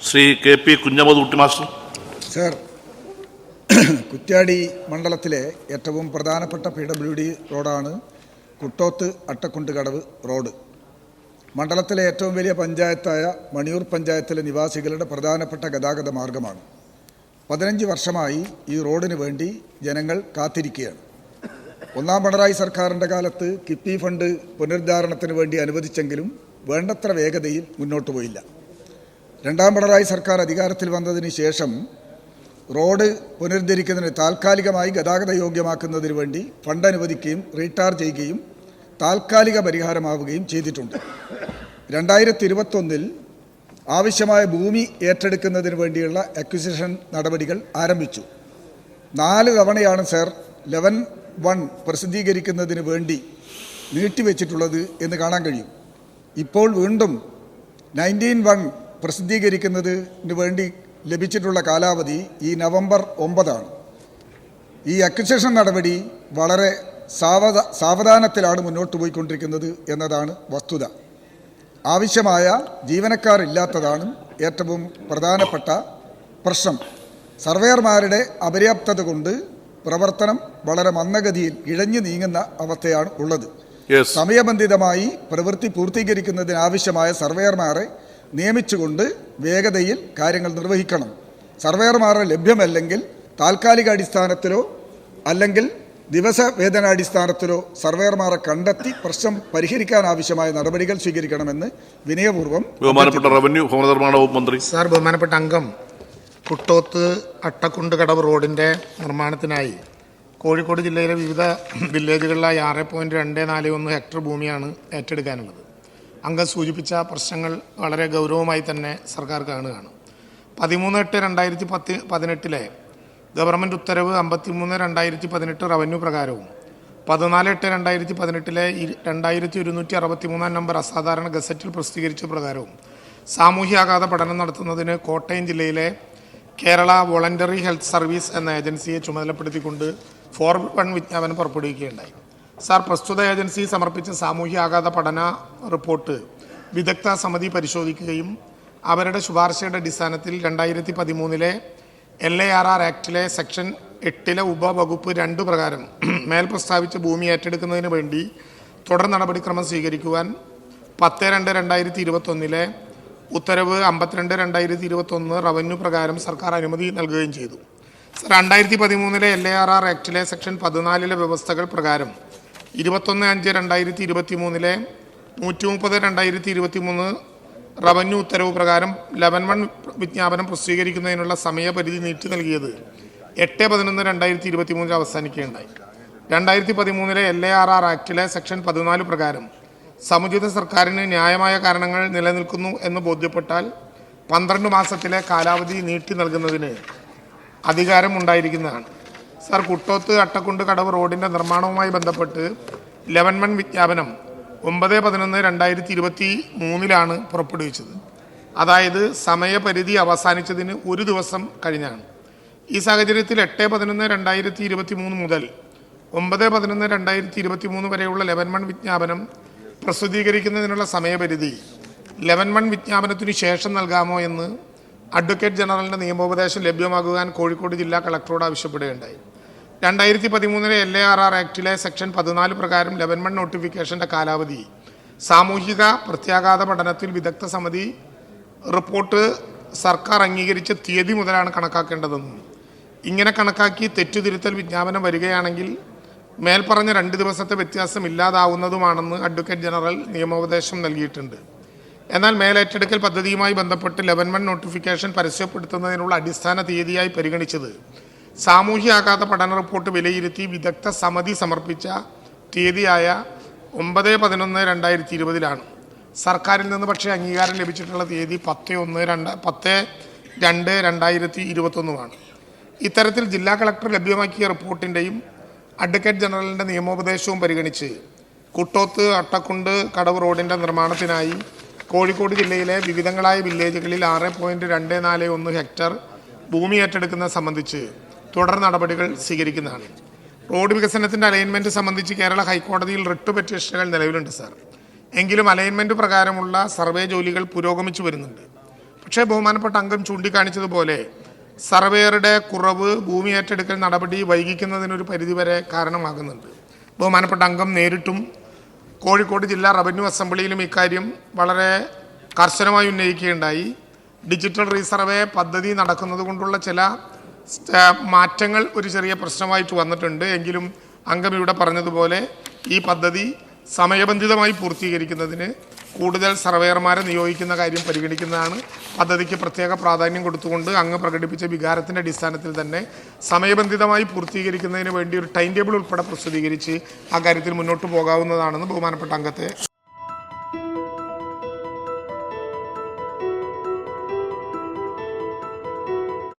Shri KP Kunhammad master. Sir, Kuttiady മണ്ഡലത്തിലെ ഏറ്റവും പ്രധാനപ്പെട്ട PWD റോഡാണ് കുട്ടോത്ത് അട്ടക്കുണ്ടുകടവ് റോഡ്. മണ്ഡലത്തിലെ ഏറ്റവും വലിയ പഞ്ചായത്തായ മണിയൂർ പഞ്ചായത്തിലെ നിവാസികളുടെ പ്രധാനപ്പെട്ട ഗതാഗത മാർഗമാണ്. 15 വർഷമായി ഈ റോഡിന് വേണ്ടി ജനങ്ങൾ കാത്തിരിക്കുകയാണ്. ഒന്നാം പിണറായി സർക്കാരിൻ്റെ കാലത്ത് കിഫ്ബി ഫണ്ട് പുനരുദ്ധാരണത്തിന് വേണ്ടി അനുവദിച്ചെങ്കിലും വേണ്ടത്ര വേഗതയിൽ മുന്നോട്ട് പോയില്ല. രണ്ടാം പിണറായി സർക്കാർ അധികാരത്തിൽ വന്നതിന് ശേഷം റോഡ് പുനരുദ്ധരിക്കുന്നതിന് താൽക്കാലികമായി ഗതാഗത യോഗ്യമാക്കുന്നതിന് വേണ്ടി ഫണ്ട് അനുവദിക്കുകയും റീടാർ ചെയ്യുകയും താൽക്കാലിക പരിഹാരമാവുകയും ചെയ്തിട്ടുണ്ട്. 2021 ആവശ്യമായ ഭൂമി ഏറ്റെടുക്കുന്നതിന് വേണ്ടിയുള്ള അക്വിസിഷൻ നടപടികൾ ആരംഭിച്ചു. 4 തവണയാണ് സർ 11-1 പ്രസിദ്ധീകരിക്കുന്നതിന് വേണ്ടി നീട്ടിവെച്ചിട്ടുള്ളത് എന്ന് കാണാൻ കഴിയും. ഇപ്പോൾ വീണ്ടും 19-1 പ്രസിദ്ധീകരിക്കുന്നതിന് വേണ്ടി ലഭിച്ചിട്ടുള്ള കാലാവധി ഈ നവംബർ 9 ആണ്. ഈ അക്വിസിഷൻ നടപടി വളരെ സാവധാനത്തിലാണ് മുന്നോട്ട് പോയിക്കൊണ്ടിരിക്കുന്നത് എന്നതാണ് വസ്തുത. ആവശ്യമായ ജീവനക്കാരില്ലാത്തതാണ് ഏറ്റവും പ്രധാനപ്പെട്ട പ്രശ്നം. സർവേയർമാരുടെ അപര്യാപ്തത കൊണ്ട് പ്രവർത്തനം വളരെ മന്ദഗതിയിൽ ഇഴഞ്ഞു നീങ്ങുന്ന അവസ്ഥയാണ് ഉള്ളത്. സമയബന്ധിതമായി പ്രവൃത്തി പൂർത്തീകരിക്കുന്നതിനാവശ്യമായ സർവേയർമാരെ നിയമിച്ചുകൊണ്ട് വേഗതയിൽ കാര്യങ്ങൾ നിർവഹിക്കണം. സർവേയർമാരെ ലഭ്യമല്ലെങ്കിൽ താൽക്കാലിക അടിസ്ഥാനത്തിലോ അല്ലെങ്കിൽ ദിവസവേതനാടിസ്ഥാനത്തിലോ സർവേയർമാരെ കണ്ടെത്തി പ്രശ്നം പരിഹരിക്കാൻ ആവശ്യമായ നടപടികൾ സ്വീകരിക്കണമെന്ന് വിനയപൂർവ്വം ബഹുമാനപ്പെട്ട റവന്യൂ ഭവനനിർമ്മാണ വകുപ്പ് മന്ത്രി. സാർ, ബഹുമാനപ്പെട്ട അംഗം, കുട്ടോത്ത് അട്ടക്കുണ്ടുകടവ് റോഡിൻ്റെ നിർമ്മാണത്തിനായി കോഴിക്കോട് ജില്ലയിലെ വിവിധ വില്ലേജുകളിലായി 6.241 ഹെക്ടർ ഭൂമിയാണ് ഏറ്റെടുക്കാനുള്ളത്. അംഗം സൂചിപ്പിച്ച പ്രശ്നങ്ങൾ വളരെ ഗൗരവമായി തന്നെ സർക്കാർ കാണുകയാണ്. 13/8/2018 ഗവൺമെൻറ് ഉത്തരവ് 53/2018 റവന്യൂ പ്രകാരവും 14/8/2018 2263 നമ്പർ അസാധാരണ ഗസറ്റിൽ പ്രസിദ്ധീകരിച്ച പ്രകാരവും സാമൂഹ്യാഘാത പഠനം നടത്തുന്നതിന് കോട്ടയം ജില്ലയിലെ കേരള വോളണ്ടറി ഹെൽത്ത് സർവീസ് എന്ന ഏജൻസിയെ ചുമതലപ്പെടുത്തിക്കൊണ്ട് ഫോർവേഡ് 1 വിജ്ഞാപനം പുറപ്പെടുവിക്കുകയുണ്ടായി. സാർ, പ്രസ്തുത ഏജൻസി സമർപ്പിച്ച സാമൂഹ്യാഘാത പഠന റിപ്പോർട്ട് വിദഗ്ധ സമിതി പരിശോധിക്കുകയും അവരുടെ ശുപാർശയുടെ അടിസ്ഥാനത്തിൽ 2013 LARR ആക്ടിലെ സെക്ഷൻ 8 ഉപവകുപ്പ് 2 പ്രകാരം മേൽ പ്രസ്താവിച്ച ഭൂമി ഏറ്റെടുക്കുന്നതിന് വേണ്ടി തുടർ നടപടിക്രമം സ്വീകരിക്കുവാൻ 10/2/2021 ഉത്തരവ് 52/2021 റവന്യൂ പ്രകാരം സർക്കാർ അനുമതി നൽകുകയും ചെയ്തു. സർ, 2013 LARR ആക്ടിലെ സെക്ഷൻ 14 വ്യവസ്ഥകൾ പ്രകാരം 21/5/2023 130/2023 റവന്യൂ ഉത്തരവ് പ്രകാരം 11-1 വിജ്ഞാപനം പ്രസിദ്ധീകരിക്കുന്നതിനുള്ള സമയപരിധി നീട്ടി നൽകിയത് 8/11/2023 അവസാനിക്കുകയുണ്ടായി. 2013 LARR ആക്ടിലെ സെക്ഷൻ 14 പ്രകാരം സമുചിത സർക്കാരിന് ന്യായമായ കാരണങ്ങൾ നിലനിൽക്കുന്നു എന്ന് ബോധ്യപ്പെട്ടാൽ 12 മാസത്തിലെ കാലാവധി നീട്ടി നൽകുന്നതിന് അധികാരം ഉണ്ടായിരിക്കുന്നതാണ്. സാർ, കുട്ടോത്ത് അട്ടക്കുണ്ടുകടവ് റോഡിൻ്റെ നിർമ്മാണവുമായി ബന്ധപ്പെട്ട് 11-1 വിജ്ഞാപനം 9/11/2023 പുറപ്പെടുവിച്ചത്. അതായത് സമയപരിധി അവസാനിച്ചതിന് 1 ദിവസം കഴിഞ്ഞാണ്. ഈ സാഹചര്യത്തിൽ 8/11/2023 മുതൽ 9/11/2023 വരെയുള്ള 11-1 വിജ്ഞാപനം പ്രസിദ്ധീകരിക്കുന്നതിനുള്ള സമയപരിധി 11-1 വിജ്ഞാപനത്തിനു ശേഷം നൽകാമോ എന്ന് അഡ്വക്കേറ്റ് ജനറലിൻ്റെ നിയമോപദേശം ലഭ്യമാകുവാൻ കോഴിക്കോട് ജില്ലാ കളക്ടറോട് ആവശ്യപ്പെടുകയുണ്ടായി. 2013 LARR ആക്ടിലെ സെക്ഷൻ 14 പ്രകാരം 11-1 നോട്ടിഫിക്കേഷൻ്റെ കാലാവധി സാമൂഹിക പ്രത്യാഘാത പഠനത്തിൽ വിദഗ്ധ സമിതി റിപ്പോർട്ട് സർക്കാർ അംഗീകരിച്ച തീയതി മുതലാണ് കണക്കാക്കേണ്ടതെന്നും ഇങ്ങനെ കണക്കാക്കി തെറ്റുതിരുത്തൽ വിജ്ഞാപനം വരികയാണെങ്കിൽ മേൽപ്പറഞ്ഞ 2 ദിവസത്തെ വ്യത്യാസം ഇല്ലാതാവുന്നതുമാണെന്ന് അഡ്വക്കേറ്റ് ജനറൽ നിയമോപദേശം നൽകിയിട്ടുണ്ട്. എന്നാൽ മേലേറ്റെടുക്കൽ പദ്ധതിയുമായി ബന്ധപ്പെട്ട് 11-1 നോട്ടിഫിക്കേഷൻ പരസ്യപ്പെടുത്തുന്നതിനുള്ള അടിസ്ഥാന തീയതിയായി പരിഗണിച്ചത് സാമൂഹ്യാഘാത പഠന റിപ്പോർട്ട് വിലയിരുത്തി വിദഗ്ധ സമിതി സമർപ്പിച്ച തീയതിയായ 9/11/2020 സർക്കാരിൽ നിന്ന് പക്ഷേ അംഗീകാരം ലഭിച്ചിട്ടുള്ള തീയതി 10/2/2021 ഇത്തരത്തിൽ ജില്ലാ കളക്ടർ ലഭ്യമാക്കിയ റിപ്പോർട്ടിൻ്റെയും അഡ്വക്കേറ്റ് ജനറലിൻ്റെ നിയമോപദേശവും പരിഗണിച്ച് കുട്ടോത്ത് അട്ടക്കുണ്ടുകടവ് റോഡിൻ്റെ നിർമ്മാണത്തിനായി കോഴിക്കോട് ജില്ലയിലെ വിവിധങ്ങളായ വില്ലേജുകളിൽ 6.241 ഹെക്ടർ ഭൂമി ഏറ്റെടുക്കുന്നത് സംബന്ധിച്ച് തുടർ നടപടികൾ സ്വീകരിക്കുന്നതാണ്. റോഡ് വികസനത്തിൻ്റെ അലൈൻമെൻറ്റ് സംബന്ധിച്ച് കേരള ഹൈക്കോടതിയിൽ റിട്ട് പെറ്റീഷനുകൾ നിലവിലുണ്ട് സാർ. എങ്കിലും അലൈൻമെൻറ്റ് പ്രകാരമുള്ള സർവേ ജോലികൾ പുരോഗമിച്ചു വരുന്നുണ്ട്. പക്ഷേ ബഹുമാനപ്പെട്ട അംഗം ചൂണ്ടിക്കാണിച്ചതുപോലെ സർവേയറുടെ കുറവ് ഭൂമി ഏറ്റെടുക്കൽ നടപടി വൈകിക്കുന്നതിനൊരു പരിധിവരെ കാരണമാകുന്നുണ്ട്. ബഹുമാനപ്പെട്ട അംഗം നേരിട്ടും കോഴിക്കോട് ജില്ലാ റവന്യൂ അസംബ്ലിയിലും ഇക്കാര്യം വളരെ കർശനമായി ഉന്നയിക്കുകയുണ്ടായി. ഡിജിറ്റൽ റീസർവേ പദ്ധതി നടക്കുന്നത് കൊണ്ടുള്ള ചില മാറ്റങ്ങൾ ഒരു ചെറിയ പ്രശ്നമായിട്ട് വന്നിട്ടുണ്ട്. എങ്കിലും അംഗം ഇവിടെ പറഞ്ഞതുപോലെ ഈ പദ്ധതി സമയബന്ധിതമായി പൂർത്തീകരിക്കുന്നതിന് കൂടുതൽ സർവേയർമാരെ നിയോഗിക്കുന്ന കാര്യം പരിഗണിക്കുന്നതാണ്. പദ്ധതിക്ക് പ്രത്യേക പ്രാധാന്യം കൊടുത്തുകൊണ്ട് അങ്ങ് പ്രകടിപ്പിച്ച വികാരത്തിൻ്റെ അടിസ്ഥാനത്തിൽ തന്നെ സമയബന്ധിതമായി പൂർത്തീകരിക്കുന്നതിന് വേണ്ടി ഒരു ടൈം ടേബിൾ ഉൾപ്പെടെ പ്രസിദ്ധീകരിച്ച് ആ കാര്യത്തിൽ മുന്നോട്ട് പോകാവുന്നതാണെന്ന് ബഹുമാനപ്പെട്ട അംഗത്തെ